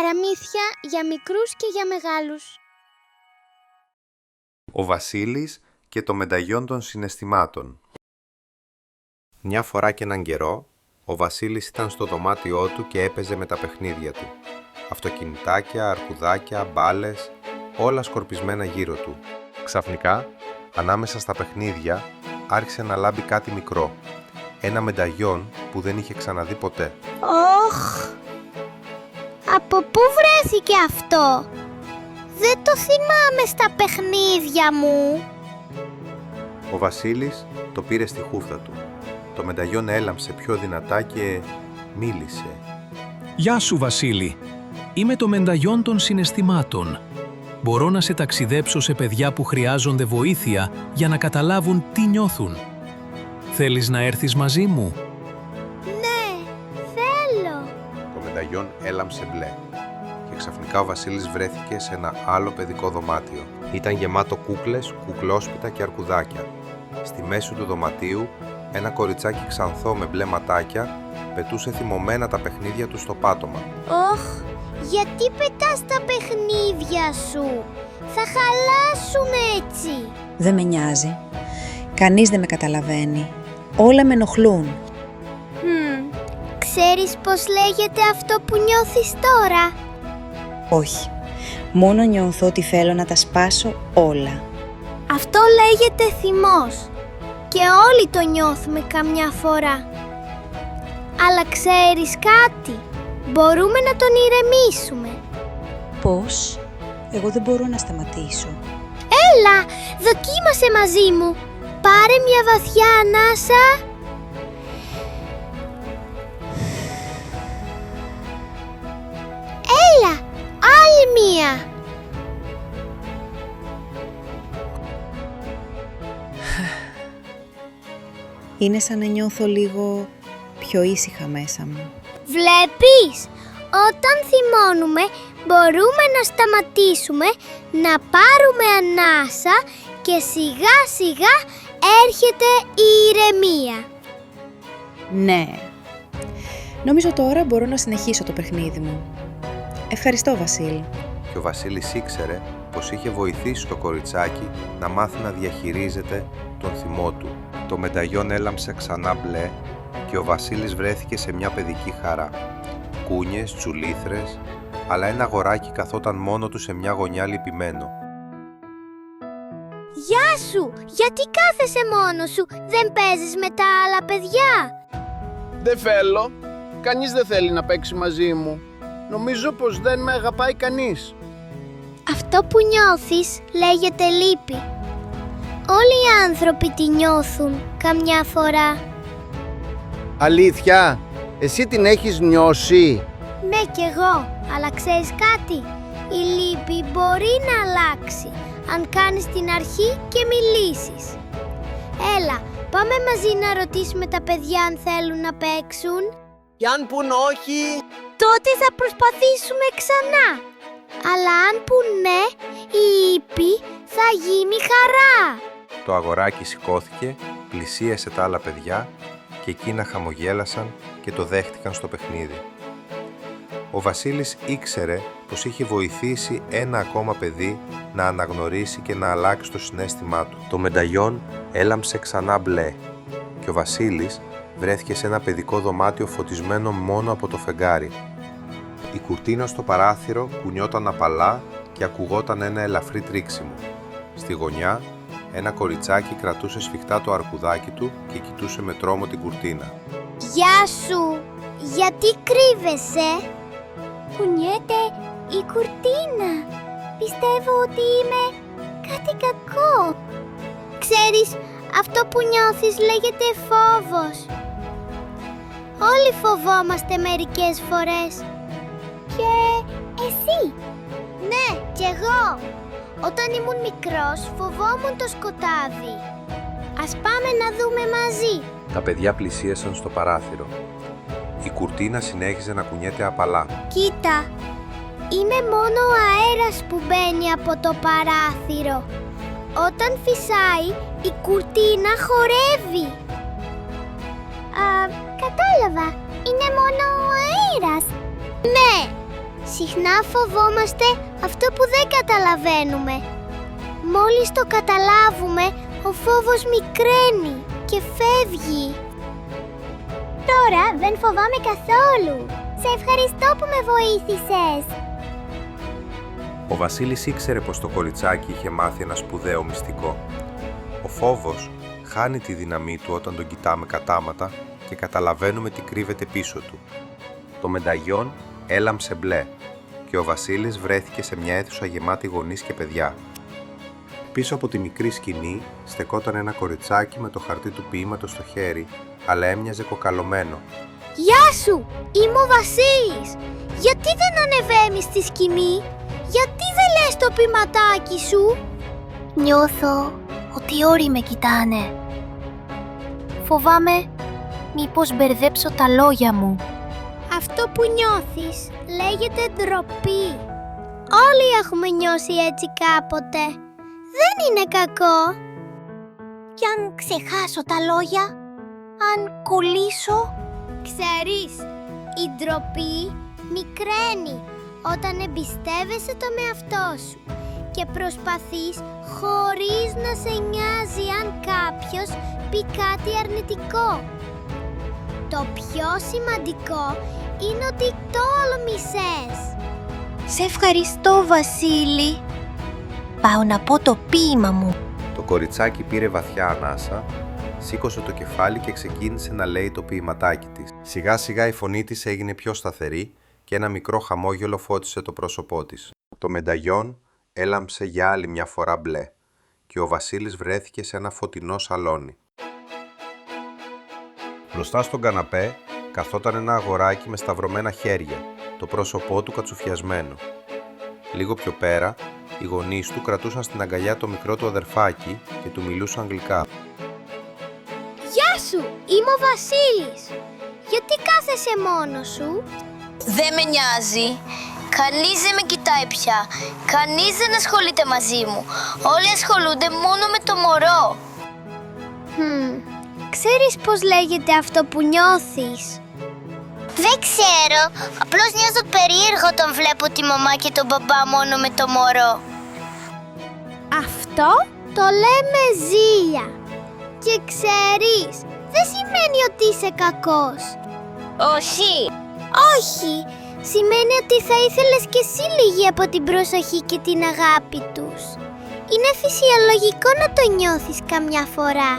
Παραμύθια για μικρούς και για μεγάλους. Ο Βασίλης και το μενταγιόν των συναισθημάτων. Μια φορά και έναν καιρό, ο Βασίλης ήταν στο δωμάτιό του και έπαιζε με τα παιχνίδια του. Αυτοκινητάκια, αρκουδάκια, μπάλες, όλα σκορπισμένα γύρω του. Ξαφνικά, ανάμεσα στα παιχνίδια, άρχισε να λάμπει κάτι μικρό. Ένα μενταγιόν που δεν είχε ξαναδεί ποτέ. Όχ! Από πού βρέθηκε αυτό? Δεν το θυμάμαι στα παιχνίδια μου. Ο Βασίλης το πήρε στη χούφτα του. Το μενταγιόν έλαμψε πιο δυνατά και μίλησε. «Γεια σου, Βασίλη. Είμαι το μενταγιόν των συναισθημάτων. Μπορώ να σε ταξιδέψω σε παιδιά που χρειάζονται βοήθεια για να καταλάβουν τι νιώθουν. Θέλεις να έρθεις μαζί μου?» Ναι, θέλω. Το μενταγιόν έλαμψε μπλε και ξαφνικά ο Βασίλης βρέθηκε σε ένα άλλο παιδικό δωμάτιο. Ήταν γεμάτο κούκλες, κουκλόσπιτα και αρκουδάκια. Στη μέση του δωματίου ένα κοριτσάκι ξανθό με μπλε ματάκια πετούσε θυμωμένα τα παιχνίδια του στο πάτωμα. Όχ, γιατί πετάς τα παιχνίδια σου? Θα χαλάσουν έτσι. Δεν με νοιάζει. Κανείς δεν με καταλαβαίνει. Όλα με ενοχλούν. Ξέρεις πώς λέγεται αυτό που νιώθεις τώρα? Όχι. Μόνο νιώθω ότι θέλω να τα σπάσω όλα. Αυτό λέγεται θυμός. Και όλοι το νιώθουμε καμιά φορά. Αλλά ξέρεις κάτι? Μπορούμε να τον ηρεμήσουμε. Πώς? Εγώ δεν μπορώ να σταματήσω. Έλα, δοκίμασε μαζί μου. Πάρε μια βαθιά ανάσα. Έλα, άλλη μία. Είναι σαν να νιώθω λίγο πιο ήσυχα μέσα μου. Βλέπεις, όταν θυμώνουμε μπορούμε να σταματήσουμε, να πάρουμε ανάσα και σιγά σιγά έρχεται η ηρεμία. Ναι. Νομίζω τώρα μπορώ να συνεχίσω το παιχνίδι μου. Ευχαριστώ, Βασίλη. Και ο Βασίλης ήξερε πως είχε βοηθήσει το κοριτσάκι να μάθει να διαχειρίζεται τον θυμό του. Το μενταγιόν έλαμψε ξανά μπλε και ο Βασίλης βρέθηκε σε μια παιδική χαρά. Κούνιες, τσουλήθρες, αλλά ένα αγοράκι καθόταν μόνο του σε μια γωνιά λυπημένο. Γεια σου! Γιατί κάθεσαι μόνος σου? Δεν παίζεις με τα άλλα παιδιά? Δεν θέλω. Κανείς δεν θέλει να παίξει μαζί μου. Νομίζω πως δεν με αγαπάει κανείς. Αυτό που νιώθεις λέγεται λύπη. Όλοι οι άνθρωποι τη νιώθουν καμιά φορά. Αλήθεια, εσύ την έχεις νιώσει? Ναι κι εγώ, αλλά ξέρεις κάτι? Η λύπη μπορεί να αλλάξει αν κάνεις την αρχή και μιλήσεις. Έλα, πάμε μαζί να ρωτήσουμε τα παιδιά αν θέλουν να παίξουν. Κι αν πουν όχι... Τότε θα προσπαθήσουμε ξανά. Αλλά αν πουν ναι, η λύπη θα γίνει χαρά. Το αγοράκι σηκώθηκε, πλησίασε τα άλλα παιδιά και εκείνα χαμογέλασαν και το δέχτηκαν στο παιχνίδι. Ο Βασίλης ήξερε πως είχε βοηθήσει ένα ακόμα παιδί να αναγνωρίσει και να αλλάξει το συναίσθημά του. Το μενταγιόν έλαμψε ξανά μπλε και ο Βασίλης βρέθηκε σε ένα παιδικό δωμάτιο φωτισμένο μόνο από το φεγγάρι. Η κουρτίνα στο παράθυρο κουνιόταν απαλά και ακουγόταν ένα ελαφρύ τρίξιμο. Στη γωνιά ένα κοριτσάκι κρατούσε σφιχτά το αρκουδάκι του και κοιτούσε με τρόμο την κουρτίνα. Γεια σου! Γιατί κρύβεσαι? Κουνιέται η κουρτίνα. Πιστεύω ότι είμαι κάτι κακό. Ξέρεις, αυτό που νιώθεις λέγεται φόβος. Όλοι φοβόμαστε μερικές φορές. Και εσύ? Ναι, κι εγώ. Όταν ήμουν μικρός φοβόμουν το σκοτάδι. Ας πάμε να δούμε μαζί. Τα παιδιά πλησίασαν στο παράθυρο. Η κουρτίνα συνέχιζε να κουνιέται απαλά. Κοίτα, είναι μόνο ο αέρας που μπαίνει από το παράθυρο. Όταν φυσάει, η κουρτίνα χορεύει. Κατάλαβα, είναι μόνο ο αέρας. Ναι, συχνά φοβόμαστε αυτό που δεν καταλαβαίνουμε. Μόλις το καταλάβουμε, ο φόβος μικραίνει και φεύγει. Τώρα δεν φοβάμαι καθόλου. Σε ευχαριστώ που με βοήθησες. Ο Βασίλης ήξερε πως το κοριτσάκι είχε μάθει ένα σπουδαίο μυστικό. Ο φόβος χάνει τη δύναμή του όταν τον κοιτάμε κατάματα και καταλαβαίνουμε τι κρύβεται πίσω του. Το μενταγιόν έλαμψε μπλε και ο Βασίλης βρέθηκε σε μια αίθουσα γεμάτη γονείς και παιδιά. Πίσω από τη μικρή σκηνή στεκόταν ένα κοριτσάκι με το χαρτί του ποίηματος στο χέρι, αλλά έμοιαζε κοκαλωμένο. Γεια σου! Είμαι ο Βασίλης! Γιατί δεν ανεβαίνεις στη σκηνή? Γιατί δεν λες το ποιηματάκι σου? Νιώθω ότι όλοι με κοιτάνε. Φοβάμαι μήπως μπερδέψω τα λόγια μου. Αυτό που νιώθεις λέγεται ντροπή. Όλοι έχουμε νιώσει έτσι κάποτε. Δεν είναι κακό. Κι αν ξεχάσω τα λόγια, αν κολλήσω... Ξέρεις, η ντροπή μικραίνει όταν εμπιστεύεσαι τον εαυτό σου και προσπαθείς χωρίς να σε νοιάζει αν κάποιος πει κάτι αρνητικό. Το πιο σημαντικό είναι ότι το τόλμησες. Σε ευχαριστώ, Βασίλη. Πάω να πω το ποίημα μου. Το κοριτσάκι πήρε βαθιά ανάσα, σήκωσε το κεφάλι και ξεκίνησε να λέει το ποιηματάκι της. Σιγά σιγά η φωνή της έγινε πιο σταθερή και ένα μικρό χαμόγελο φώτισε το πρόσωπό της. Το μενταγιόν έλαμψε για άλλη μια φορά μπλε και ο Βασίλης βρέθηκε σε ένα φωτεινό σαλόνι. Μπροστά στον καναπέ καθόταν ένα αγοράκι με σταυρωμένα χέρια, το πρόσωπό του κατσουφιασμένο. Λίγο πιο πέρα, οι γονείς του κρατούσαν στην αγκαλιά το μικρό του αδερφάκι και του μιλούσαν αγγλικά. Γεια σου, είμαι ο Βασίλης. Γιατί κάθεσαι μόνος σου? Δεν με νοιάζει. Κανείς δεν με κοιτάει πια. Κανείς δεν ασχολείται μαζί μου. Όλοι ασχολούνται μόνο με το μωρό. Ξέρεις πώς λέγεται αυτό που νιώθεις? Δεν ξέρω. Απλώς νιώθω περίεργο όταν βλέπω τη μαμά και τον μπαμπά μόνο με το μωρό. Αυτό το λέμε ζήλια. Και ξέρεις, δεν σημαίνει ότι είσαι κακός. Όχι. Όχι, σημαίνει ότι θα ήθελες και εσύ λίγη από την προσοχή και την αγάπη τους. Είναι φυσιολογικό να το νιώθεις καμιά φορά.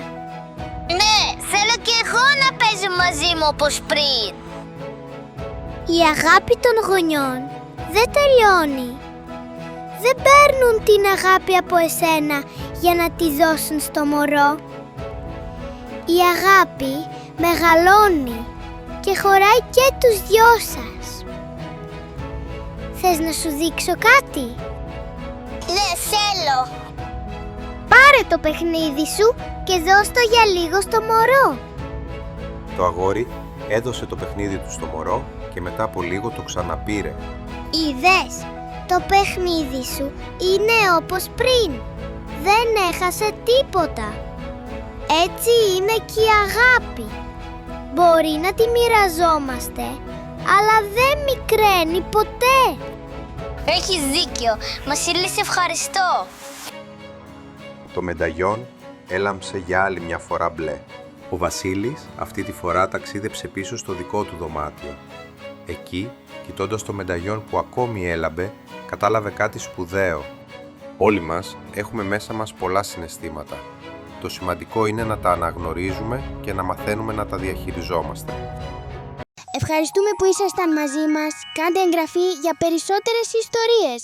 Ναι, θέλω και εγώ να παίζω μαζί μου όπως πριν. Η αγάπη των γονιών δεν τελειώνει. Δεν παίρνουν την αγάπη από εσένα για να τη δώσουν στο μωρό. Η αγάπη μεγαλώνει και χωράει και τους δυο σας. Θες να σου δείξω κάτι? Ναι, θέλω. Πάρε το παιχνίδι σου και δώσ' το για λίγο στο μωρό. Το αγόρι έδωσε το παιχνίδι του στο μωρό και μετά από λίγο το ξαναπήρε. Είδες, το παιχνίδι σου είναι όπως πριν. Δεν έχασε τίποτα. Έτσι είναι και η αγάπη. Μπορεί να τη μοιραζόμαστε, αλλά δεν μικραίνει ποτέ. Έχεις δίκιο. Βασίλη, σε ευχαριστώ. Το μενταγιόν έλαμψε για άλλη μια φορά μπλε. Ο Βασίλης αυτή τη φορά ταξίδεψε πίσω στο δικό του δωμάτιο. Εκεί, κοιτώντας το μενταγιόν που ακόμη έλαμπε, κατάλαβε κάτι σπουδαίο. Όλοι μας έχουμε μέσα μας πολλά συναισθήματα. Το σημαντικό είναι να τα αναγνωρίζουμε και να μαθαίνουμε να τα διαχειριζόμαστε. Ευχαριστούμε που ήσασταν μαζί μας. Κάντε εγγραφή για περισσότερες ιστορίες.